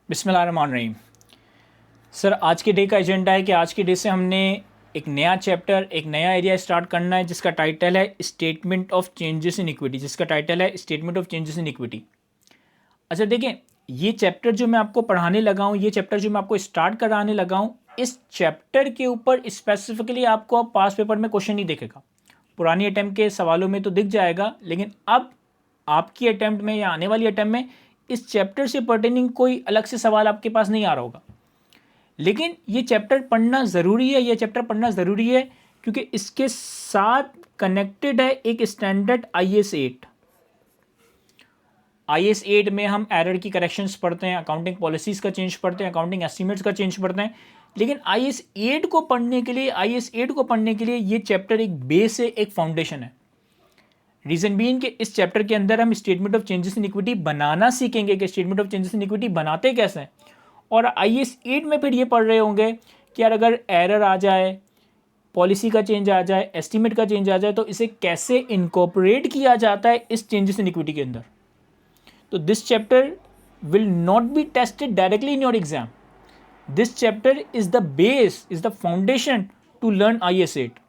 बिस्मिल्लाहिर्रहमानिर्रहीम। सर, आज के डे का एजेंडा है कि आज के डे से हमने एक नया चैप्टर, एक नया एरिया स्टार्ट करना है जिसका टाइटल है statement of changes in equity. अच्छा देखें, ये चैप्टर जो मैं आपको पढ़ाने लगा हूँ, ये चैप्टर जो मैं आपको स्टार्ट कराने लगा हूँ, इस चैप्टर के ऊपर स्पेसिफिकली आपको अब पास पेपर में क्वेश्चन नहीं दिखेगा। पुरानी अटैम्प्ट के सवालों में तो दिख जाएगा, लेकिन अब आपकी अटैम्प्ट में या आने वाली अटैम्प्ट में इस चैप्टर से पर्टेनिंग कोई अलग से सवाल आपके पास नहीं आ रहा होगा। लेकिन ये चैप्टर पढ़ना ज़रूरी है, क्योंकि इसके साथ कनेक्टेड है एक स्टैंडर्ड IS 8 में हम एरर की करेक्शंस पढ़ते हैं, अकाउंटिंग पॉलिसीज़ का चेंज पढ़ते हैं, अकाउंटिंग एस्टीमेट्स का चेंज पढ़ते हैं। लेकिन IS 8 को पढ़ने के लिए ये चैप्टर एक बेस है, एक फाउंडेशन है। रीज़न बीइंग कि इस चैप्टर के अंदर हम statement of changes in equity बनाना सीखेंगे कि statement of changes in equity बनाते कैसे हैं। और IS 8 में फिर ये पढ़ रहे होंगे कि यार अगर एरर आ जाए, पॉलिसी का चेंज आ जाए, एस्टीमेट का चेंज आ जाए, तो इसे कैसे इनकॉर्पोरेट किया जाता है इस चेंजेस इन इक्विटी के अंदर। तो this chapter will not be tested directly in your exam. This chapter is the base, is the foundation to learn IS 8।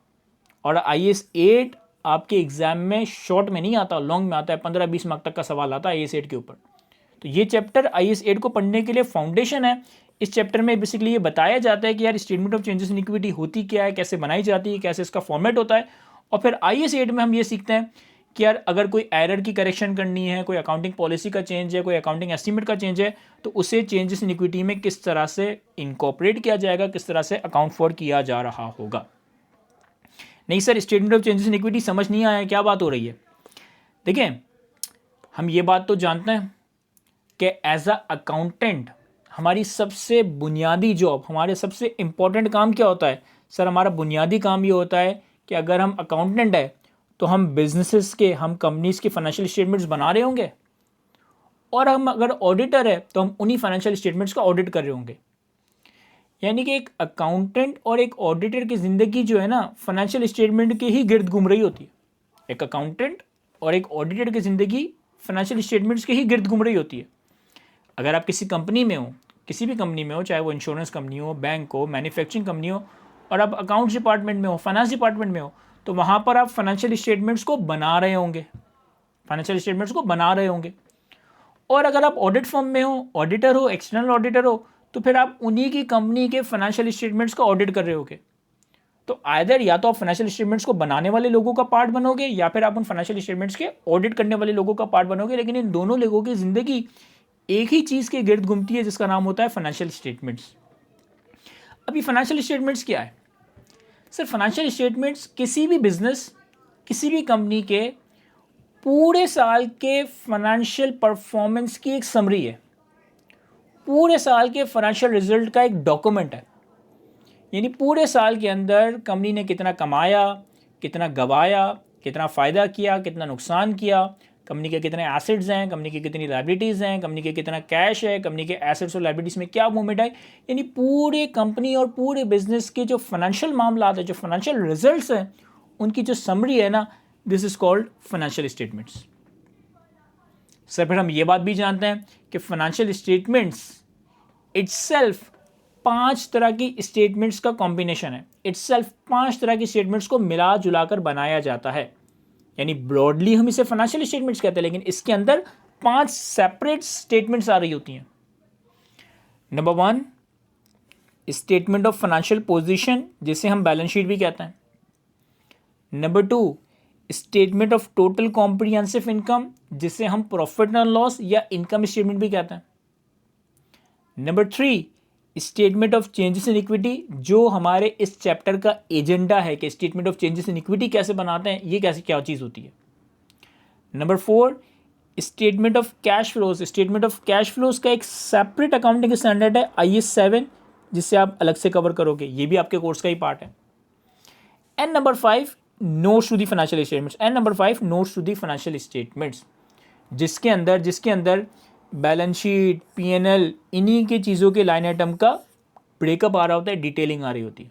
और IS 8 आपके एग्जाम में शॉर्ट में नहीं आता, लॉन्ग में आता है। 15-20 मार्क तक का सवाल आता है IS 8 के ऊपर। तो ये चैप्टर IS 8 को पढ़ने के लिए फाउंडेशन है। इस चैप्टर में बेसिकली ये बताया जाता है कि यार statement of changes in equity होती क्या है, कैसे बनाई जाती है, कैसे इसका फॉर्मेट होता है। और फिर IS 8 में हम ये सीखते हैं कि यार अगर कोई एरर की करेक्शन करनी है, कोई अकाउंटिंग पॉलिसी का चेंज है, कोई अकाउंटिंग एस्टीमेट का चेंज है, तो उसे चेंजेस इन इक्विटी में किस तरह से इनकॉर्पोरेट किया जाएगा, किस तरह से अकाउंट फॉर किया जा रहा होगा। नहीं sir, statement of changes in equity समझ नहीं आया, क्या बात हो रही है। देखिए, हम ये बात तो जानते हैं कि एज अ अकाउंटेंट हमारी सबसे बुनियादी जॉब, हमारे सबसे इम्पॉर्टेंट काम क्या होता है। सर, हमारा बुनियादी काम ये होता है कि अगर हम अकाउंटेंट है तो हम बिजनेसेस के, हम कंपनीज के फाइनेंशियल स्टेटमेंट्स बना रहे होंगे, और हम अगर ऑडिटर है तो हम उन्हीं फाइनेंशियल स्टेटमेंट्स का ऑडिट कर रहे होंगे। यानी कि एक अकाउंटेंट और एक ऑडिटर की ज़िंदगी जो है ना, फाइनेंशियल स्टेटमेंट के ही गिर्द घूम रही होती है। एक अकाउंटेंट और एक ऑडिटर की ज़िंदगी फाइनेंशियल स्टेटमेंट्स के ही गिर्द घूम रही होती है। अगर आप किसी कंपनी में हो, किसी भी कंपनी में हो, चाहे वो इंश्योरेंस कंपनी हो, बैंक हो, मैन्युफैक्चरिंग कंपनी हो, और आप अकाउंट्स डिपार्टमेंट में हो, फाइनेंस डिपार्टमेंट में हो, तो वहाँ पर आप फाइनेंशियल स्टेटमेंट्स को बना रहे होंगे। और अगर आप ऑडिट फर्म में हो, ऑडिटर हो, एक्सटर्नल ऑडिटर हो, तो फिर आप उन्हीं की कंपनी के फाइनेंशियल स्टेटमेंट्स का ऑडिट कर रहे होगे। तो आइदर या तो आप फाइनेंशियल स्टेटमेंट्स को बनाने वाले लोगों का पार्ट बनोगे, या फिर आप उन फाइनेंशियल स्टेटमेंट्स के ऑडिट करने वाले लोगों का पार्ट बनोगे। लेकिन इन दोनों लोगों की जिंदगी एक ही चीज़ के गिर्द घूमती है, जिसका नाम होता है फाइनेंशियल स्टेटमेंट्स। अब ये फाइनेंशियल स्टेटमेंट्स क्या है? सर, फाइनेंशियल स्टेटमेंट्स किसी भी बिजनेस, किसी भी कंपनी के पूरे साल के फाइनेंशियल परफॉर्मेंस की एक समरी है, पूरे साल के फाइनेंशियल रिजल्ट का एक डॉक्यूमेंट है। यानी पूरे साल के अंदर कंपनी ने कितना कमाया, कितना गवाया, कितना फ़ायदा किया, कितना नुकसान किया, कंपनी के कितने एसेट्स हैं, कंपनी की कितनी लायबिलिटीज़ हैं, कंपनी के कितना कैश है, कंपनी के एसेट्स और लायबिलिटीज़ में क्या मूवमेंट है। यानी पूरे कंपनी और पूरे बिजनेस के जो फाइनेंशियल मामला है, जो फाइनेंशियल रिजल्ट्स हैं, उनकी जो समरी है ना, this is called financial statements. Sir, फिर हम ये बात भी जानते हैं कि फाइनेंशियल स्टेटमेंट्स इटसेल्फ 5 तरह की स्टेटमेंट्स का कॉम्बिनेशन है। इटसेल्फ 5 तरह की स्टेटमेंट्स को मिला जुलाकर बनाया जाता है। यानी ब्रॉडली हम इसे फाइनेंशियल स्टेटमेंट्स कहते हैं, लेकिन इसके अंदर 5 सेपरेट स्टेटमेंट्स आ रही होती हैं। Number 1, statement of financial position, जिसे हम बैलेंस शीट भी कहते हैं। Number 2, statement of total comprehensive income, जिसे हम प्रॉफिट एंड लॉस या इनकम स्टेटमेंट भी कहते हैं। Number 3, statement of changes in equity, जो हमारे इस चैप्टर का एजेंडा है कि statement of changes in equity कैसे बनाते हैं, ये कैसे क्या चीज़ होती है। Number 4, statement of cash flows. Statement of cash flows का एक सेपरेट अकाउंटिंग स्टैंडर्ड है IS 7, जिससे आप अलग से कवर करोगे, ये भी आपके कोर्स का ही पार्ट है। And number 5, notes to the financial statements. जिसके अंदर बैलेंस शीट, P&L, इन्हीं के चीज़ों के लाइन आइटम का ब्रेकअप आ रहा होता है, डिटेलिंग आ रही होती है।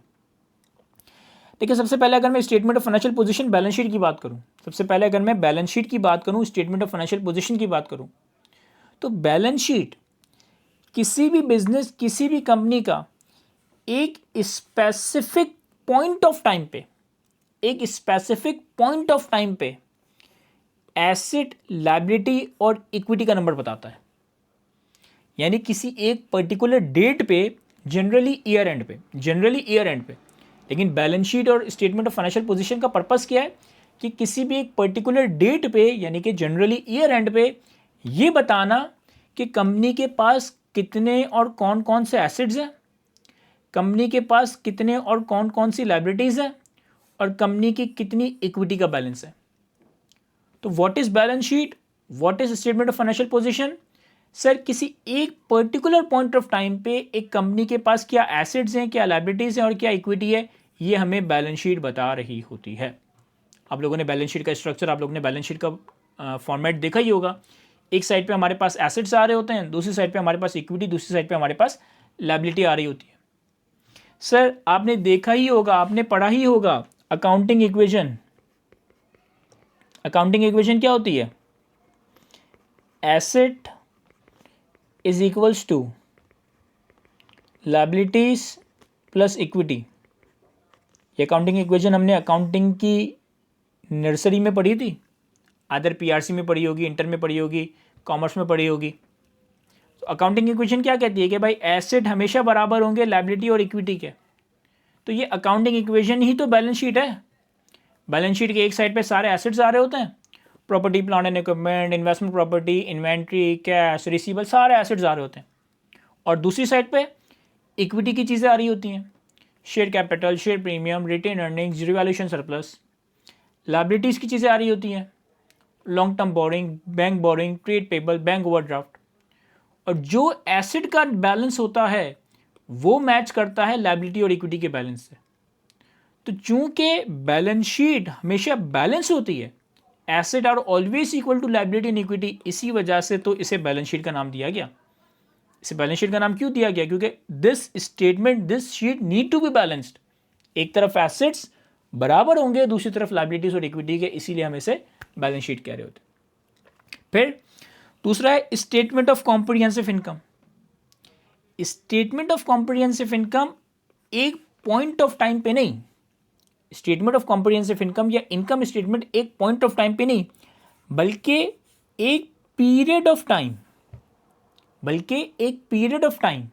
देखिए, सबसे पहले अगर मैं statement of financial position balance sheet की बात करूं, स्टेटमेंट ऑफ फाइनेंशियल पोजीशन की बात करूं, तो बैलेंस शीट किसी भी बिजनेस, किसी भी कंपनी का एक स्पेसिफिक पॉइंट ऑफ टाइम पे, एक स्पेसिफिक पॉइंट ऑफ टाइम पे एसेट, लायबिलिटी और इक्विटी का नंबर बताता है। यानी किसी एक पर्टिकुलर डेट पे, जनरली ईयर एंड पे, लेकिन बैलेंस शीट और स्टेटमेंट ऑफ फाइनेंशियल पोजीशन का पर्पस क्या है कि किसी भी एक पर्टिकुलर डेट पे, यानी कि जनरली ईयर एंड पे, ये बताना कि कंपनी के पास कितने और कौन कौन से एसेट्स हैं, कंपनी के पास कितने और कौन कौन सी लायबिलिटीज़ हैं, और कंपनी की कितनी इक्विटी का बैलेंस है। तो what is balance sheet, what is statement of financial position? Sir, किसी एक पर्टिकुलर पॉइंट ऑफ टाइम पे एक कंपनी के पास क्या एसेट्स हैं, क्या लायबिलिटीज़ हैं और क्या इक्विटी है, ये हमें बैलेंस शीट बता रही होती है। आप लोगों ने बैलेंस शीट का स्ट्रक्चर, आप लोगों ने बैलेंस शीट का फॉर्मेट देखा ही होगा। एक साइड पे हमारे पास एसेट्स आ रहे होते हैं, दूसरी साइड पे हमारे पास इक्विटी, दूसरी साइड पे हमारे पास लायबिलिटी आ रही होती है। सर, आपने देखा ही होगा, आपने पढ़ा ही होगा अकाउंटिंग इक्वेशन। अकाउंटिंग इक्वेशन क्या होती है? Asset is equals to liabilities plus equity. ये अकाउंटिंग इक्वेशन हमने अकाउंटिंग की नर्सरी में पढ़ी थी, आदर पीआरसी में पढ़ी होगी, इंटर में पढ़ी होगी, कॉमर्स में पढ़ी होगी। तो अकाउंटिंग इक्वेशन क्या कहती है कि भाई एसेट हमेशा बराबर होंगे लायबिलिटी और इक्विटी के। तो ये अकाउंटिंग इक्वेशन ही तो बैलेंस शीट है। बैलेंस शीट के एक साइड पे सारे एसेट्स आ रहे होते हैं, property, plant and equipment, investment property, inventory, cash, receivable, सारे एसेट्स आ रहे होते हैं। और दूसरी साइड पे इक्विटी की चीज़ें आ रही होती हैं, share capital, share premium, retained earnings, revaluation surplus. Liabilities की चीज़ें आ रही होती हैं, long term borrowing, bank borrowing, trade payable, bank overdraft. और जो एसेट का बैलेंस होता है वो मैच करता है लायबिलिटी और इक्विटी के बैलेंस से। तो चूंकि बैलेंस शीट हमेशा बैलेंस होती है, asset are always equal to liability and equity, इसी वजह से तो इसे बैलेंस शीट का नाम दिया गया। इसे बैलेंस शीट का नाम क्यों दिया गया? क्योंकि this sheet need to be balanced. एक तरफ एसेट्स बराबर होंगे, दूसरी तरफ लायबिलिटीज और इक्विटी के, इसीलिए हम इसे बैलेंस शीट कह रहे होते। फिर दूसरा है statement of comprehensive income. Statement of comprehensive income एक पॉइंट ऑफ टाइम पे नहीं, स्टेटमेंट ऑफ कॉम्प्रिहेंसिव इनकम या इनकम स्टेटमेंट एक पॉइंट ऑफ टाइम पे नहीं, बल्कि एक पीरियड ऑफ टाइम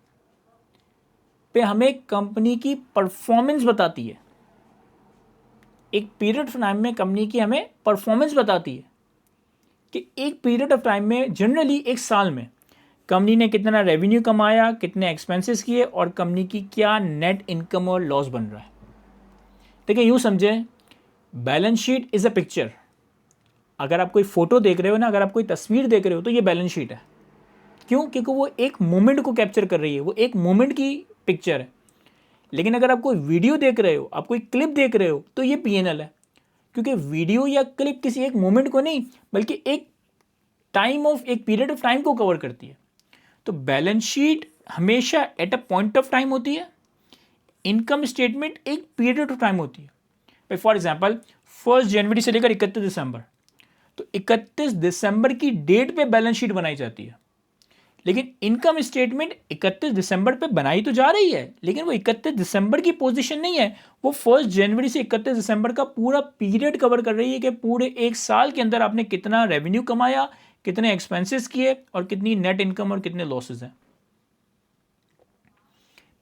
पे हमें कंपनी की परफॉर्मेंस बताती है। एक पीरियड ऑफ टाइम में कंपनी की हमें परफॉर्मेंस बताती है कि एक पीरियड ऑफ टाइम में, जनरली एक साल में, कंपनी ने कितना रेवेन्यू कमाया, कितने एक्सपेंसेस किए और कंपनी की क्या नेट इनकम और लॉस बन रहा है। देखिए, यूँ समझें, balance sheet is a picture. अगर आप कोई फ़ोटो देख रहे हो ना, अगर आप कोई तस्वीर देख रहे हो, तो ये बैलेंस शीट है। क्यों? क्योंकि वो एक मोमेंट को कैप्चर कर रही है, वो एक मोमेंट की पिक्चर है। लेकिन अगर आप कोई वीडियो देख रहे हो, आप कोई क्लिप देख रहे हो, तो ये पीएनएल है। क्योंकि वीडियो या क्लिप किसी एक मोमेंट को नहीं, बल्कि एक पीरियड ऑफ टाइम को कवर करती है। तो बैलेंस शीट हमेशा at a point of time होती है, इनकम स्टेटमेंट एक पीरियड ऑफ टाइम होती है। फॉर एग्जाम्पल, 1 जनवरी से लेकर 31 दिसंबर, तो 31 दिसंबर की डेट पे बैलेंस शीट बनाई जाती है। लेकिन इनकम स्टेटमेंट 31 दिसंबर पे बनाई तो जा रही है, लेकिन वो 31 दिसंबर की पोजीशन नहीं है, वो 1 जनवरी से 31 दिसंबर का पूरा पीरियड कवर कर रही है कि पूरे एक साल के अंदर आपने कितना रेवेन्यू कमाया, कितने एक्सपेंसेस किए और कितनी नेट इनकम और कितने लॉसेस हैं।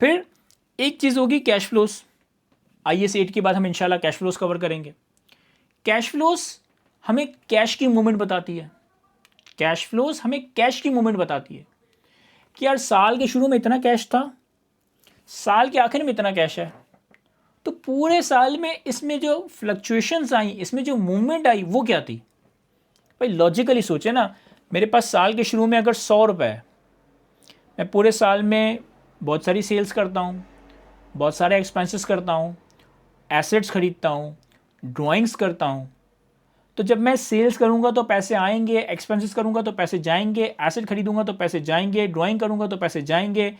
फिर एक चीज़ होगी कैश फ्लोस। IAS 8 के बाद हम इंशाल्लाह कैश फ्लोस कवर करेंगे। कैश फ्लोस हमें कैश की मूवमेंट बताती है। कैश फ्लोस हमें कैश की मूवमेंट बताती है कि यार साल के शुरू में इतना कैश था, साल के आखिर में इतना कैश है, तो पूरे साल में इसमें जो फ्लक्चुएशंस आई, इसमें जो मूवमेंट आई, वो क्या थी। भाई लॉजिकली सोचे ना, मेरे पास साल के शुरू में अगर 100 रुपये है, मैं पूरे साल में बहुत सारी सेल्स करता हूँ, बहुत सारे एक्सपेंसेस करता हूँ, एसेट्स खरीदता हूँ, ड्राइंग्स करता हूँ, तो जब मैं सेल्स करूँगा तो पैसे आएंगे, एक्सपेंसेस करूँगा तो पैसे जाएंगे, एसेट खरीदूंगा तो पैसे जाएंगे, ड्राइंग करूँगा तो पैसे जाएंगे,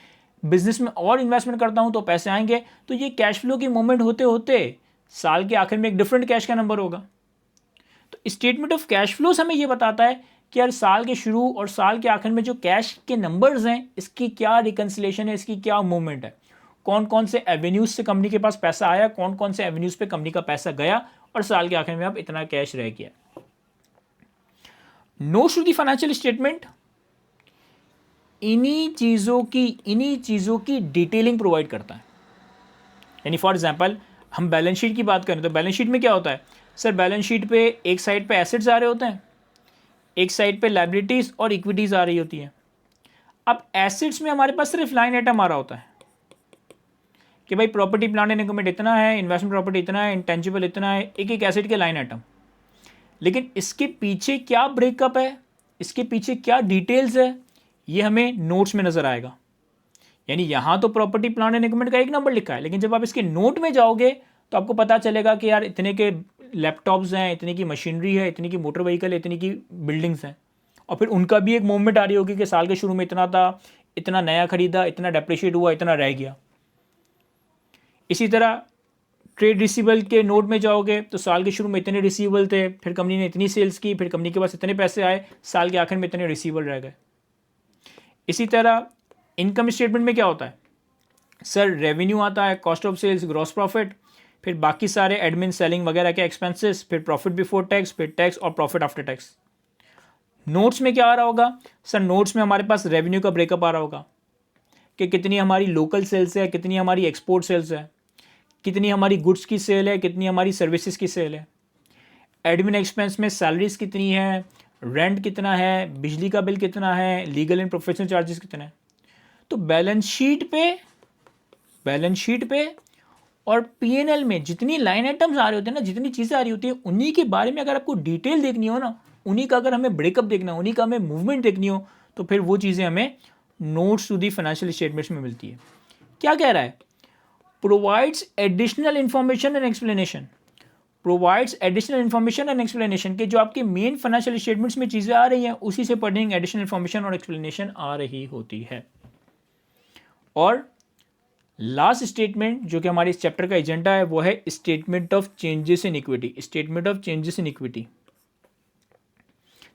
बिजनेस में और इन्वेस्टमेंट करता हूँ तो पैसे आएंगे। तो ये कैश फ्लो की मूवमेंट होते होते साल के आखिर में एक डिफरेंट कैश का नंबर होगा। तो स्टेटमेंट ऑफ कैश फ्लोस हमें ये बताता है कि यार साल के शुरू और साल के आखिर में जो कैश के नंबर्स हैं इसकी क्या रिकन्सिलेशन है, इसकी क्या मूवमेंट है, कौन कौन से एवेन्यूज से कंपनी के पास पैसा आया, कौन कौन से एवेन्यूज पे कंपनी का पैसा गया और साल के आखिर में अब इतना कैश रह गया। Notes to the financial statement इन्हीं चीज़ों की डिटेलिंग प्रोवाइड करता है। यानी फॉर एग्जांपल हम बैलेंस शीट की बात करें तो बैलेंस शीट में क्या होता है सर, बैलेंस शीट पे एक साइड पे एसेट्स आ रहे होते हैं, एक साइड पे लायबिलिटीज़ और इक्विटीज़ आ रही होती हैं। अब एसेट्स में हमारे पास सिर्फ लाइन आइटम आ रहा होता है कि भाई प्रॉपर्टी प्लांट एंड इक्विपमेंट इतना है, इन्वेस्टमेंट प्रॉपर्टी इतना है, इंटेंजिबल इतना है, एक एक एसेट के लाइन आइटम। लेकिन इसके पीछे क्या ब्रेकअप है, इसके पीछे क्या डिटेल्स है, ये हमें नोट्स में नज़र आएगा। यानी यहाँ तो प्रॉपर्टी प्लांट एंड इक्विपमेंट का एक नंबर लिखा है, लेकिन जब आप इसके नोट में जाओगे तो आपको पता चलेगा कि यार इतने के लैपटॉप्स हैं, इतनी की मशीनरी है, इतनी की मोटर व्हीकल है, इतनी की बिल्डिंग्स हैं, और फिर उनका भी एक मूवमेंट आ रही होगी कि साल के शुरू में इतना था, इतना नया खरीदा, इतना डेप्रिशिएट हुआ, इतना रह गया। इसी तरह ट्रेड रिसीवेबल के नोट में जाओगे तो साल के शुरू में इतने रिसीवेबल थे, फिर कंपनी ने इतनी सेल्स की, फिर कंपनी के पास इतने पैसे आए, साल के आखिर में इतने रिसीवेबल रह गए। इसी तरह इनकम स्टेटमेंट में क्या होता है सर, रेवेन्यू आता है, cost of sales, gross profit, फिर बाकी सारे एडमिन सेलिंग वगैरह के एक्सपेंसेस, फिर प्रॉफिट बिफोर टैक्स, फिर टैक्स और प्रॉफिट आफ्टर टैक्स। नोट्स में क्या आ रहा होगा सर, नोट्स में हमारे पास रेवेन्यू का ब्रेकअप आ रहा होगा कि कितनी हमारी लोकल सेल्स है, कितनी हमारी एक्सपोर्ट सेल्स है, कितनी हमारी गुड्स की सेल है, कितनी हमारी सर्विसेज की सेल है। एडमिन एक्सपेंस में सैलरीज कितनी है, रेंट कितना है, बिजली का बिल कितना है, लीगल एंड प्रोफेशनल चार्जेस कितना है। तो बैलेंस शीट पे और पीएनएल में जितनी लाइन आइटम्स आ रहे होते हैं ना, जितनी चीज़ें आ रही होती है, उन्हीं के बारे में अगर आपको डिटेल देखनी हो ना, उन्हीं का अगर हमें ब्रेकअप देखना हो, उन्हीं का हमें मूवमेंट देखनी हो, तो फिर वो चीज़ें हमें notes to the financial statements में मिलती है। क्या कह रहा है, provides additional information and explanation, provides additional information and explanation के जो आपके मेन फाइनेंशियल स्टेटमेंट्स में चीज़ें आ रही हैं उसी से पढ़ेंगे एडिशनल इंफॉर्मेशन और एक्सप्लेनेशन आ रही होती है। और लास्ट स्टेटमेंट जो कि हमारे इस चैप्टर का एजेंडा है वो है statement of changes in equity. Statement of changes in equity,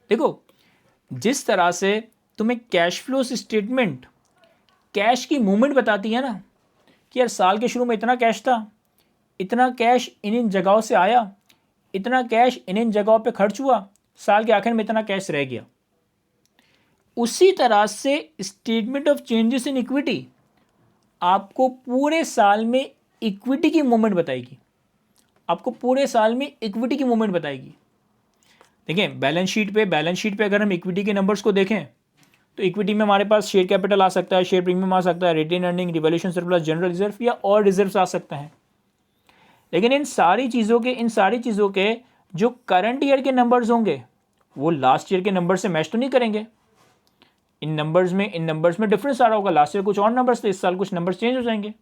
देखो जिस तरह से तुम्हें कैश फ्लो स्टेटमेंट कैश की मूवमेंट बताती है ना कि यार साल के शुरू में इतना कैश था, इतना कैश इन जगहों से आया, इतना कैश इन जगहों पे खर्च हुआ, साल के आखिर में इतना कैश रह गया, उसी तरह से statement of changes in equity आपको पूरे साल में इक्विटी की मूवमेंट बताएगी, आपको पूरे साल में इक्विटी की मूवमेंट बताएगी। देखिए बैलेंस शीट पे अगर हम इक्विटी के नंबर्स को देखें तो इक्विटी में हमारे पास शेयर कैपिटल आ सकता है, शेयर प्रीमियम आ सकता है, retained earning, revaluation surplus, general reserve या और रिजर्व्स आ सकते हैं। लेकिन इन सारी चीज़ों के जो करंट ईयर के नंबर्स होंगे वो लास्ट ईयर के नंबर से मैच तो नहीं करेंगे। इन नंबर्स में डिफरेंस आ रहा होगा, लास्ट ईयर कुछ और नंबर्स थे, इस साल कुछ नंबर्स चेंज हो जाएंगे।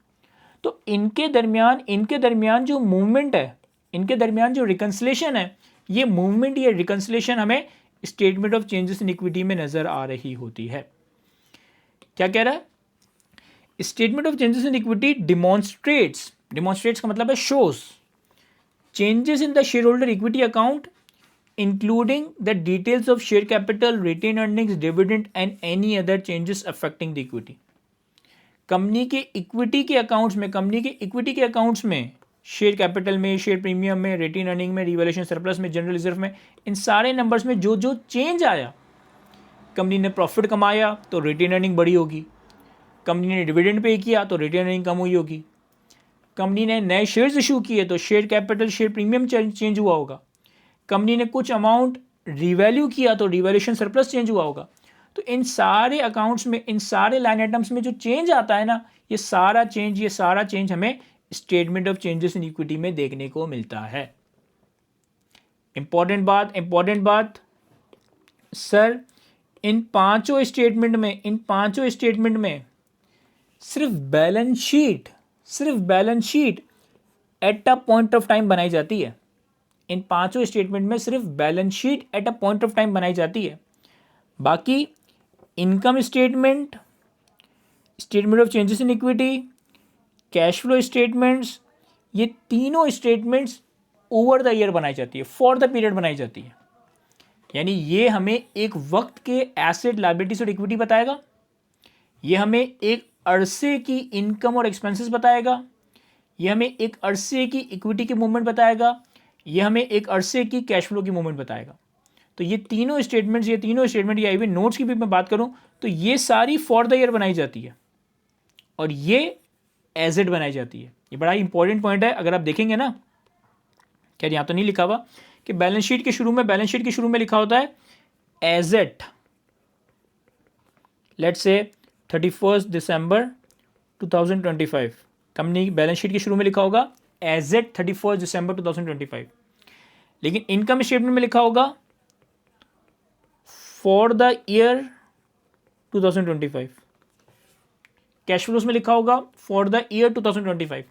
तो इनके दरमियान जो मूवमेंट है, इनके दरमियान जो रिकन्सिलेशन है, ये मूवमेंट, ये रिकन्सिलेशन हमें statement of changes in equity में नजर आ रही होती है। क्या कह रहा है, statement of changes in equity demonstrates का मतलब है shows changes in the share holder equity account including the details of share capital, retained earnings, dividend and any other changes affecting the equity। Company के equity के accounts में share capital में, share premium में, retain earning में, revaluation surplus में, general reserve में, इन सारे numbers में जो जो चेंज आया, कंपनी ने प्रॉफिट कमाया तो रिटेन अर्निंग बढ़ी होगी, कंपनी ने डिविडेंड पे किया तो रिटेन अर्निंग कम हुई होगी, कंपनी ने नए शेयर्स इशू किए तो share capital, share premium change हुआ होगा, कंपनी ने कुछ अमाउंट रिवैल्यू किया तो रिवैल्यूएशन सरप्लस चेंज हुआ होगा। तो इन सारे अकाउंट्स में, इन सारे लाइन आइटम्स में जो चेंज आता है ना, ये सारा चेंज हमें statement of changes in equity में देखने को मिलता है। इंपॉर्टेंट बात सर, इन पांचों स्टेटमेंट में सिर्फ balance sheet at a point of time बनाई जाती है। इन पांचों स्टेटमेंट में सिर्फ balance sheet at a point of time बनाई जाती है। बाकी income statement of changes in equity, cash flow statements, ये तीनों स्टेटमेंट्स ओवर द ईयर बनाई जाती है, फॉर द पीरियड बनाई जाती है। यानी ये हमें एक वक्त के एसेट, लायबिलिटीज और इक्विटी बताएगा, ये हमें एक अरसे की इनकम और एक्सपेंसेस बताएगा, ये हमें एक अरसे की इक्विटी की मूवमेंट बताएगा, ये हमें एक अरसे की कैश फ्लो की मूवमेंट बताएगा। तो ये तीनों स्टेटमेंट या इवन नोट्स की भी मैं बात करूं तो ये सारी फॉर द ईयर बनाई जाती है और ये एजेड बनाई जाती है। ये बड़ा इंपॉर्टेंट पॉइंट है। अगर आप देखेंगे ना, क्या यहाँ तो नहीं लिखा हुआ कि बैलेंस शीट के शुरू में लिखा होता है एजेट, let's say 31 December 2025, company balance sheet के शुरू में लिखा होगा एजेट 31 दिसंबर 2025, लेकिन इनकम स्टेटमेंट में लिखा होगा for the year 2025, cash flows में लिखा होगा for the year 2025,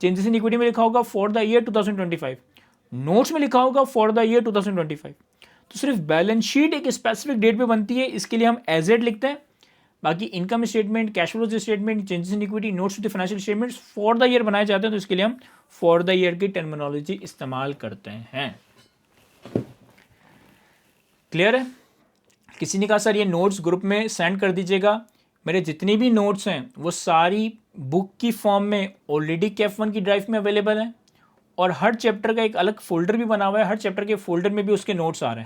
changes in equity में लिखा होगा फॉर द ईयर 2025, नोट्स में लिखा होगा फॉर द ईयर 2025। तो सिर्फ बैलेंस शीट एक स्पेसिफिक डेट पे बनती है, इसके लिए हम एजेड लिखते हैं। बाकी income statement, cash flow statement, changes in equity, notes to the financial statements for the year बनाए जाते हैं, तो इसके लिए हम फॉर द ईयर की टर्मिनोलॉजी इस्तेमाल करते हैं। क्लियर है? किसी ने कहा सर ये नोट्स ग्रुप में सेंड कर दीजिएगा। मेरे जितनी भी नोट्स हैं वो सारी बुक की फॉर्म में ऑलरेडी कैफ1 की ड्राइव में अवेलेबल हैं और हर चैप्टर का एक अलग फोल्डर भी बना हुआ है, हर चैप्टर के फोल्डर में भी उसके नोट्स आ रहे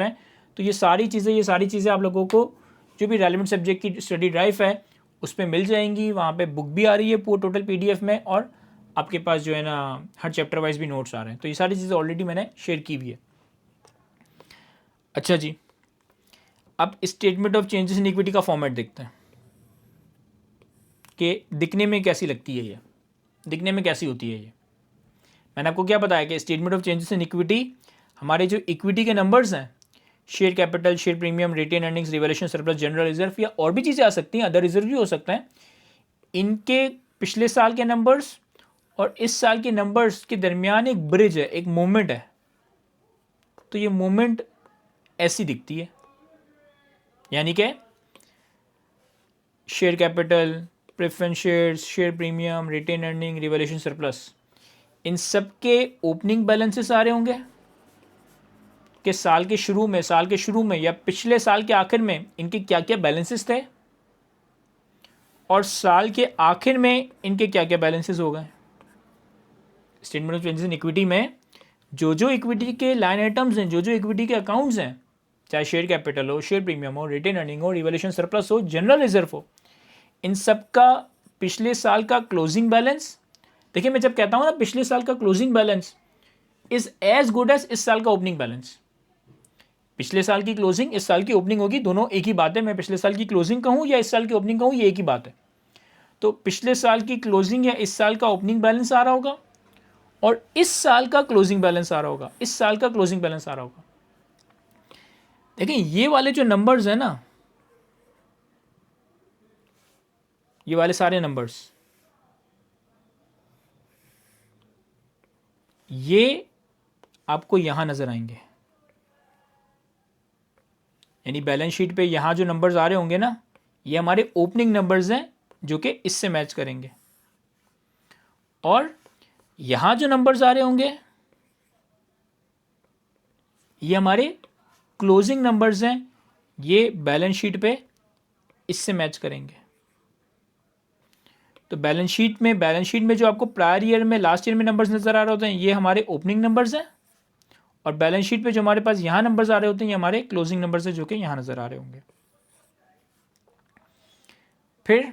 हैं, तो ये सारी चीज़ें आप लोगों को जो भी रेलिवेंट सब्जेक्ट की स्टडी ड्राइव है उस पर मिल जाएंगी। वहाँ पे बुक भी आ रही है पूरा टोटल PDF में और आपके पास जो है ना हर चैप्टर वाइज भी नोट्स आ रहे हैं। तो ये सारी चीज़ें ऑलरेडी मैंने शेयर की भी है। अच्छा जी, अब statement of changes in equity का फॉर्मेट देखते हैं कि दिखने में कैसी लगती है, ये दिखने में कैसी होती है। ये मैंने आपको क्या बताया कि statement of changes in equity हमारे जो इक्विटी के नंबर्स हैं, share capital, share premium, retained earnings, revaluation surplus, general reserve या और भी चीज़ें आ सकती हैं, अदर रिजर्व भी हो सकता है, इनके पिछले साल के नंबर्स और इस साल के नंबर्स के दरमियान एक ब्रिज है, एक मूवमेंट है। तो ये मूवमेंट ऐसी दिखती है, यानी कि share capital, preference shares, share premium, retain earning, revaluation surplus, इन सब के ओपनिंग बैलेंसेस आ रहे होंगे कि साल के शुरू में या पिछले साल के आखिर में इनके क्या क्या बैलेंसेस थे और साल के आखिर में इनके क्या क्या बैलेंसेस हो गए। Statement of changes in equity में जो इक्विटी के लाइन आइटम्स हैं, जो इक्विटी के अकाउंट्स हैं, चाहे शेयर कैपिटल हो, शेयर प्रीमियम हो, रिटेन अर्निंग हो, रिवैल्यूएशन सरप्लस हो, जनरल रिजर्व हो, इन सब का पिछले साल का क्लोजिंग बैलेंस। देखिए मैं जब कहता हूँ ना पिछले साल का closing balance is as good as इस साल का ओपनिंग बैलेंस। पिछले साल की क्लोजिंग इस साल की ओपनिंग होगी, दोनों एक ही बात है। मैं पिछले साल की क्लोजिंग कहूँ या इस साल की ओपनिंग कहूँ, ये एक ही बात है। तो पिछले साल की क्लोजिंग या इस साल का ओपनिंग बैलेंस आ रहा होगा और इस साल का क्लोजिंग बैलेंस आ रहा होगा, इस साल का क्लोजिंग बैलेंस आ रहा होगा। देखिए ये वाले जो नंबर्स हैं ना, ये वाले सारे नंबर्स, ये आपको यहां नजर आएंगे। यानी बैलेंस शीट पे यहां जो नंबर्स आ रहे होंगे ना, ये हमारे ओपनिंग नंबर्स हैं जो कि इससे मैच करेंगे, और यहां जो नंबर्स आ रहे होंगे ये हमारे क्लोजिंग नंबर्स हैं, ये बैलेंस शीट पे इससे मैच करेंगे। तो बैलेंस शीट में जो आपको प्रायर ईयर में, लास्ट ईयर में नंबर्स नजर आ रहे होते हैं, ये हमारे ओपनिंग नंबर्स हैं, और बैलेंस शीट पे जो हमारे पास यहां नंबर्स आ रहे होते हैं, ये हमारे क्लोजिंग नंबर्स हैं जो कि यहां नजर आ रहे होंगे। फिर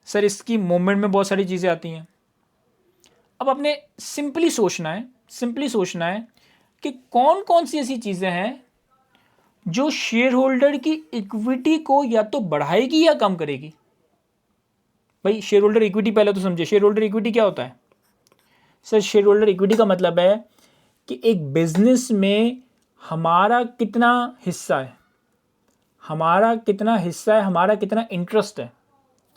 सर इसकी मूवमेंट में बहुत सारी चीज़ें आती हैं। अब आपने सिंपली सोचना है कि कौन कौन सी ऐसी चीज़ें हैं जो शेयर होल्डर की इक्विटी को या तो बढ़ाएगी या कम करेगी। भाई शेयर होल्डर इक्विटी पहले तो समझे, शेयर होल्डर इक्विटी क्या होता है? सर शेयर होल्डर इक्विटी का मतलब है कि एक बिजनेस में हमारा कितना हिस्सा है, हमारा कितना इंटरेस्ट है,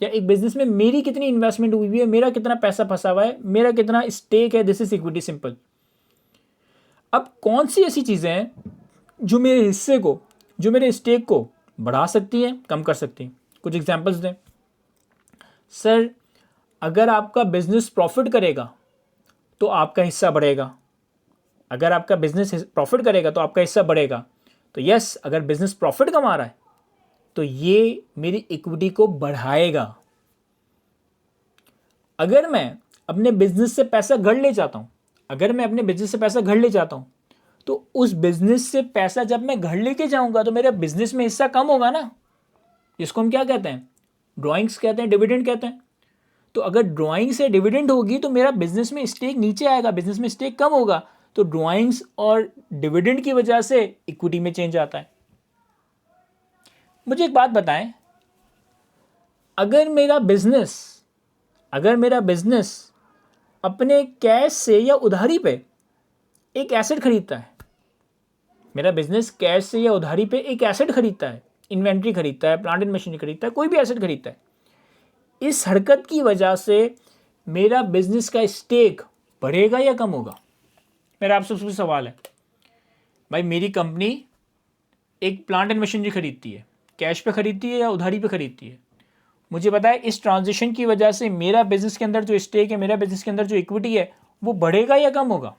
या एक बिजनेस में मेरी कितनी इन्वेस्टमेंट हुई हुई है, मेरा कितना पैसा फंसा हुआ है, मेरा कितना स्टेक है, दिस इज इक्विटी, सिंपल। अब कौन सी ऐसी चीज़ें हैं जो मेरे हिस्से को, जो मेरे स्टेक को बढ़ा सकती हैं, कम कर सकती हैं? कुछ एग्जांपल्स दें। सर अगर आपका बिजनेस प्रॉफिट करेगा तो आपका हिस्सा बढ़ेगा, अगर आपका बिजनेस प्रॉफिट करेगा तो आपका हिस्सा बढ़ेगा। तो यस, अगर बिजनेस प्रॉफिट कमा रहा है तो ये मेरी इक्विटी को बढ़ाएगा। अगर मैं अपने बिजनेस से पैसा घर ले जाता हूँ, अगर मैं अपने बिजनेस से पैसा घर ले जाता हूँ, तो उस बिजनेस से पैसा जब मैं घर लेके जाऊंगा तो मेरे बिजनेस में हिस्सा कम होगा ना, जिसको हम क्या कहते हैं, ड्राइंग्स कहते हैं, डिविडेंड कहते हैं। तो अगर ड्राइंग से डिविडेंड होगी तो मेरा बिजनेस में स्टेक नीचे आएगा, बिजनेस में स्टेक कम होगा। तो ड्राइंग्स और डिविडेंड की वजह से इक्विटी में चेंज आता है। मुझे एक बात बताएं, अगर मेरा बिजनेस अपने कैश से या उधारी पे एक एसेट खरीदता है, मेरा बिजनेस कैश से या उधारी पे एक एसेट खरीदता है, इन्वेंट्री खरीदता है, प्लांट एंड मशीनरी खरीदता है, कोई भी एसेट खरीदता है, इस हरकत की वजह से मेरा बिजनेस का स्टेक बढ़ेगा या कम होगा? मेरा आपसे सबसे सवाल है भाई, मेरी कंपनी एक प्लांट एंड मशीनरी खरीदती है, कैश पे खरीदती है या उधारी पे खरीदती है, मुझे पता है इस ट्रांजिशन की वजह से मेरा बिजनेस के अंदर जो स्टेक है, मेरा बिजनेस के अंदर जो इक्विटी है, वो बढ़ेगा या कम होगा?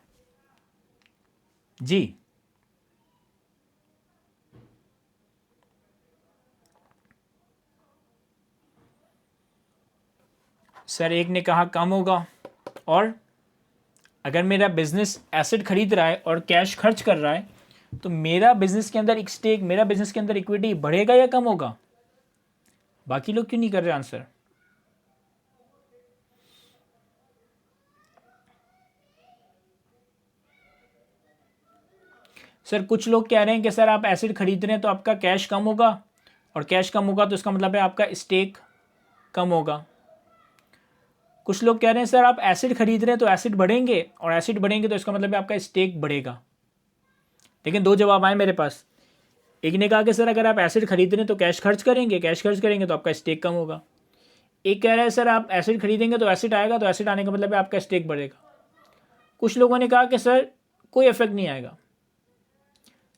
जी, सर एक ने कहा कम होगा। और अगर मेरा बिजनेस एसेट खरीद रहा है और कैश खर्च कर रहा है तो मेरा बिजनेस के अंदर एक स्टेक, मेरा बिजनेस के अंदर इक्विटी बढ़ेगा या कम होगा? बाकी लोग क्यों नहीं कर रहे आंसर? सर कुछ लोग कह रहे हैं कि सर आप एसेट खरीद रहे हैं तो आपका कैश कम होगा, और कैश कम होगा तो इसका मतलब है आपका स्टेक कम होगा। कुछ लोग कह रहे हैं सर आप एसिड खरीद रहे हैं तो एसिड बढ़ेंगे, और एसिड बढ़ेंगे तो इसका मतलब है आपका स्टेक बढ़ेगा। लेकिन दो जवाब आए मेरे पास। एक ने कहा कि सर अगर आप एसिड खरीद रहे हैं तो कैश खर्च करेंगे, कैश खर्च करेंगे तो आपका स्टेक कम होगा। एक कह रहा है सर आप एसिड खरीदेंगे तो एसिड आएगा, तो एसिड आने का मतलब है आपका स्टेक बढ़ेगा। कुछ लोगों ने कहा कि सर कोई इफेक्ट नहीं आएगा।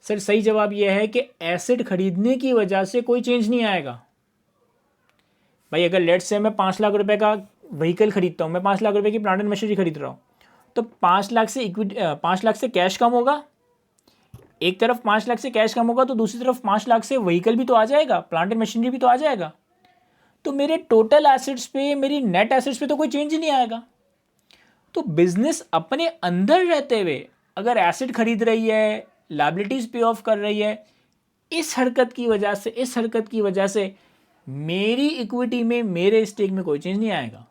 सर सही जवाब यह है कि एसिड खरीदने की वजह से कोई चेंज नहीं आएगा। भाई अगर लेट्स से मैं 5 लाख रुपए का व्हीकल खरीदता हूँ, मैं 5 लाख रुपए की प्लांट एंड मशीनरी खरीद रहा हूँ, तो 5 लाख से इक्विटी, 5 लाख से कैश कम होगा। एक तरफ 5 लाख से कैश कम होगा तो दूसरी तरफ 5 लाख से व्हीकल भी तो आ जाएगा, प्लांट एंड मशीनरी भी तो आ जाएगा। तो मेरे टोटल एसेट्स पे, मेरी नेट एसेट्स पे तो कोई चेंज ही नहीं आएगा। तो बिजनेस अपने अंदर रहते हुए अगर एसेट खरीद रही है, लायबिलिटीज पे ऑफ कर रही है, इस हरकत की वजह से मेरी इक्विटी में, मेरे स्टेक में कोई चेंज नहीं आएगा।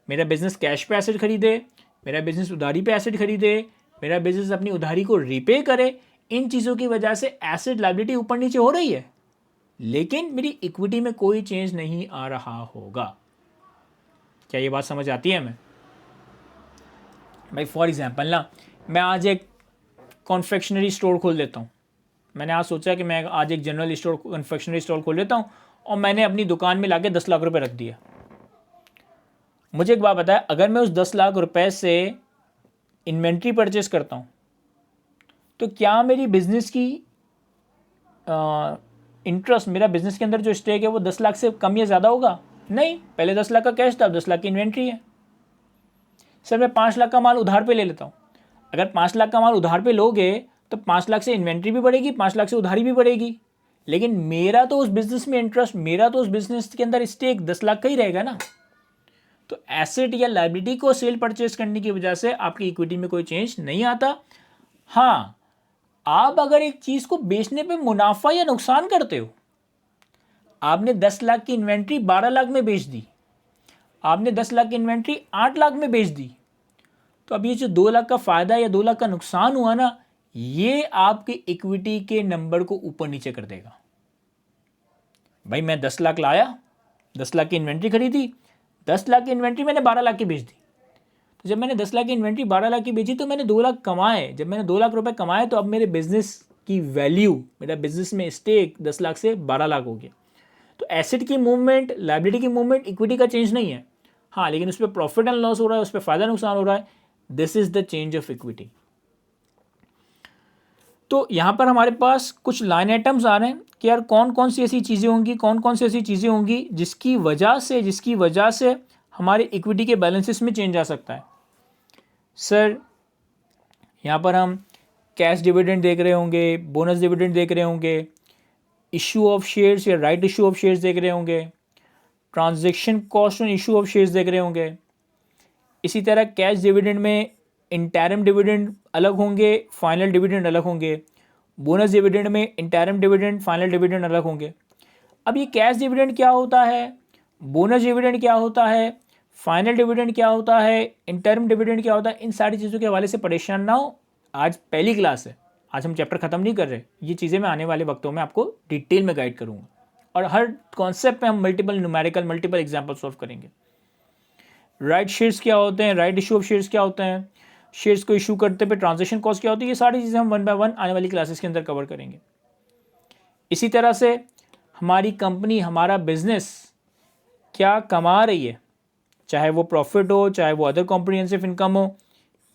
मेरा बिजनेस कैश पे एसेट खरीदे, मेरा बिजनेस उधारी पे एसेट खरीदे, मेरा बिजनेस अपनी उधारी को रिपे करे, इन चीज़ों की वजह से एसेट लायबिलिटी ऊपर नीचे हो रही है, लेकिन मेरी इक्विटी में कोई चेंज नहीं आ रहा होगा। क्या ये बात समझ आती है? मैं भाई फॉर एग्जाम्पल ना, मैं आज एक कॉन्फेक्शनरी स्टोर खोल देता हूँ। मैंने आज सोचा कि मैं आज एक जनरल स्टोर, कन्फेक्शनरी स्टोर खोल लेता हूँ, और मैंने अपनी दुकान में लाके 10 लाख रुपए रख दिया। मुझे एक बात बताया, अगर मैं उस 10 लाख रुपए से इन्वेंट्री परचेस करता हूँ तो क्या मेरी बिजनेस की इंटरेस्ट, मेरा बिजनेस के अंदर जो स्टेक है वो 10 लाख से कम या ज़्यादा होगा? नहीं, पहले 10 लाख का कैश था, 10 लाख की इन्वेंट्री है। सर मैं 5 लाख का माल उधार पे ले लेता हूँ। अगर 5 लाख का माल उधार पे लोगे तो 5 लाख से इन्वेंट्री भी बढ़ेगी, 5 लाख से उधारी भी बढ़ेगी, लेकिन मेरा तो उस बिजनेस में इंटरेस्ट, मेरा तो उस बिजनेस के अंदर स्टेक 10 लाख का ही रहेगा ना। तो एसेट या लायबिलिटी को सेल परचेस करने की वजह से आपकी इक्विटी में कोई चेंज नहीं आता। हाँ, आप अगर एक चीज़ को बेचने पे मुनाफा या नुकसान करते हो, आपने 10 लाख की इन्वेंट्री 12 लाख में बेच दी, आपने 10 लाख की इन्वेंट्री 8 लाख में बेच दी, तो अब ये जो 2 लाख का फ़ायदा या 2 लाख का नुकसान हुआ ना, ये आपके इक्विटी के नंबर को ऊपर नीचे कर देगा। भाई मैं 10 लाख लाया, 10 लाख की इन्वेंट्री खरीदी, 10 लाख की इन्वेंट्री मैंने 12 लाख की बेच दी। तो जब मैंने 10 लाख की इन्वेंट्री 12 लाख की बेची तो मैंने 2 लाख कमाए। जब मैंने 2 लाख रुपए कमाए तो अब मेरे बिजनेस की वैल्यू, मेरा बिजनेस में स्टेक 10 लाख से 12 लाख हो गया। तो एसेट की मूवमेंट, लायबिलिटी की मूवमेंट, इक्विटी का चेंज नहीं है। हाँ, लेकिन उस पर प्रॉफिट एंड लॉस हो रहा है, उस पर फायदा नुकसान हो रहा है। This is the change of equity. तो यहाँ पर हमारे पास कुछ लाइन आइटम्स आ रहे हैं कि यार कौन कौन सी ऐसी चीज़ें होंगी, कौन कौन सी ऐसी चीज़ें होंगी जिसकी वजह से हमारे इक्विटी के बैलेंसेस में चेंज आ सकता है। सर यहाँ पर हम कैश डिविडेंड देख रहे होंगे, बोनस डिविडेंड देख रहे होंगे, इशू ऑफ शेयर्स या राइट इशू ऑफ शेयर्स देख रहे होंगे, transaction cost on issue of shares देख रहे होंगे। इसी तरह कैश डिविडेंड में इंटरिम डिविडेंड अलग होंगे, फाइनल डिविडेंड अलग होंगे। बोनस डिविडेंड में इंटरिम डिविडेंड, फाइनल डिविडेंड अलग होंगे। अब ये कैश डिविडेंड क्या होता है, बोनस डिविडेंड क्या होता है, फाइनल डिविडेंड क्या होता है, इंटरिम डिविडेंड क्या होता है, इन सारी चीज़ों के हवाले से परेशान ना हो। आज पहली क्लास है, आज हम चैप्टर ख़त्म नहीं कर रहे। ये चीज़ें मैं आने वाले वक्तों में आपको डिटेल में गाइड करूँगा और हर कॉन्सेप्ट पे हम multiple numerical multiple example solve करेंगे। राइट शेयर्स क्या होते हैं, राइट इशू ऑफ शेयर्स क्या होते हैं, शेयर्स को इशू करते पे ट्रांजैक्शन कॉस्ट क्या होती है, ये सारी चीज़ें हम 1 बाय 1 आने वाली क्लासेस के अंदर कवर करेंगे। इसी तरह से हमारी कंपनी, हमारा बिजनेस क्या कमा रही है, चाहे वो प्रॉफिट हो, चाहे वो अदर कॉम्प्रिहेंसिव इनकम हो,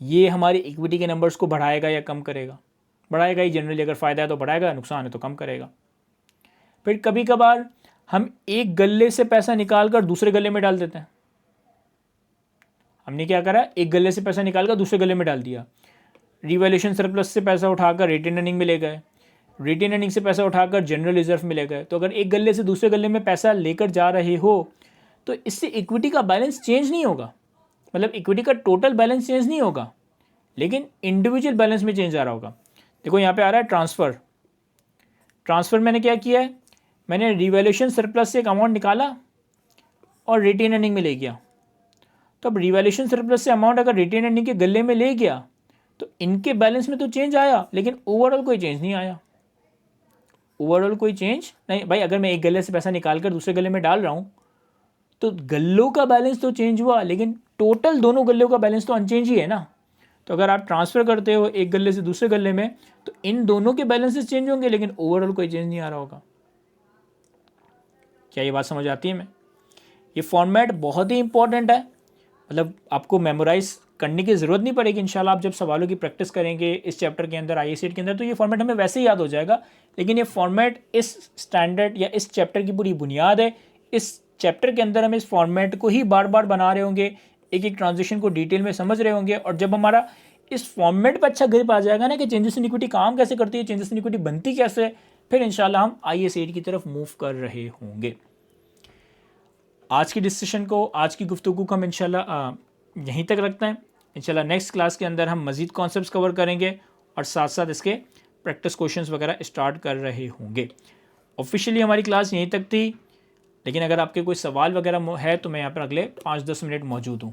ये हमारी इक्विटी के नंबर्स को बढ़ाएगा या कम करेगा। बढ़ाएगा ही जनरली, अगर फ़ायदा है तो बढ़ाएगा, नुकसान है तो कम करेगा। फिर कभी कभार हम एक गल्ले से पैसा निकाल कर दूसरे गले में डाल देते हैं। हमने क्या करा, एक गले से पैसा निकाल कर दूसरे गले में डाल दिया। रिवैल्यूएशन सरप्लस से पैसा उठाकर रिटेन अर्निंग में ले गए, रिटेन अर्निंग से पैसा उठाकर जनरल रिजर्व में ले गए। तो अगर एक गले से दूसरे गले में पैसा लेकर जा रहे हो तो इससे इक्विटी का बैलेंस चेंज नहीं होगा, मतलब इक्विटी का टोटल बैलेंस चेंज नहीं होगा, लेकिन इंडिविजुअल बैलेंस में चेंज आ रहा होगा। देखो यहाँ पे आ रहा है ट्रांसफ़र। ट्रांसफ़र मैंने क्या किया है, मैंने रिवैल्यूएशन सरप्लस से एक अमाउंट निकाला और रिटेन अर्निंग में ले गया। तो अब रिवैल्यूएशन सरप्लस से अमाउंट अगर रिटेन अर्निंग के गले में ले गया तो इनके बैलेंस में तो चेंज आया, लेकिन ओवरऑल कोई चेंज नहीं आया। ओवरऑल कोई चेंज नहीं भाई। अगर मैं एक गले से पैसा निकाल कर दूसरे गले में डाल रहा हूँ तो गल्लों का बैलेंस तो चेंज हुआ, लेकिन टोटल दोनों गल्लों का बैलेंस तो अनचेंज ही है ना। तो अगर आप ट्रांसफ़र करते हो एक गले से दूसरे गले में तो इन दोनों के बैलेंसेस चेंज होंगे, लेकिन ओवरऑल कोई चेंज नहीं आ रहा होगा। क्या ये बात समझ आती है? ये फॉर्मेट बहुत ही इंपॉर्टेंट है, मतलब आपको मेमोराइज करने की ज़रूरत नहीं पड़ेगी। इंशाल्लाह आप जब सवालों की प्रैक्टिस करेंगे इस चैप्टर के अंदर, IAS के अंदर, तो ये फॉर्मेट हमें वैसे ही याद हो जाएगा। लेकिन ये फॉर्मेट इस स्टैंडर्ड या इस चैप्टर की पूरी बुनियाद है। इस चैप्टर के अंदर हम इस फॉर्मेट को ही बार बार बना रहे होंगे, एक एक ट्रांजेक्शन को डिटेल में समझ रहे होंगे। और जब हमारा इस फॉर्मेट पर अच्छा ग्रिप आ जाएगा ना कि चेंजेस इन इक्विटी काम कैसे करती है, चेंजेस इन इक्विटी बनती कैसे, फिर इंशाल्लाह हम IAS 8 की तरफ मूव कर रहे होंगे। आज की डिस्कशन को, आज की गुफ्तगू को हम इंशाल्लाह यहीं तक रखते हैं। इंशाल्लाह नेक्स्ट क्लास के अंदर हम मज़ीद कॉन्सेप्ट्स कवर करेंगे और साथ साथ इसके प्रैक्टिस क्वेश्चंस वगैरह स्टार्ट कर रहे होंगे। ऑफिशियली हमारी क्लास यहीं तक थी, लेकिन अगर आपके कोई सवाल वगैरह है तो मैं यहाँ पर अगले 5-10 मिनट मौजूद हूँ।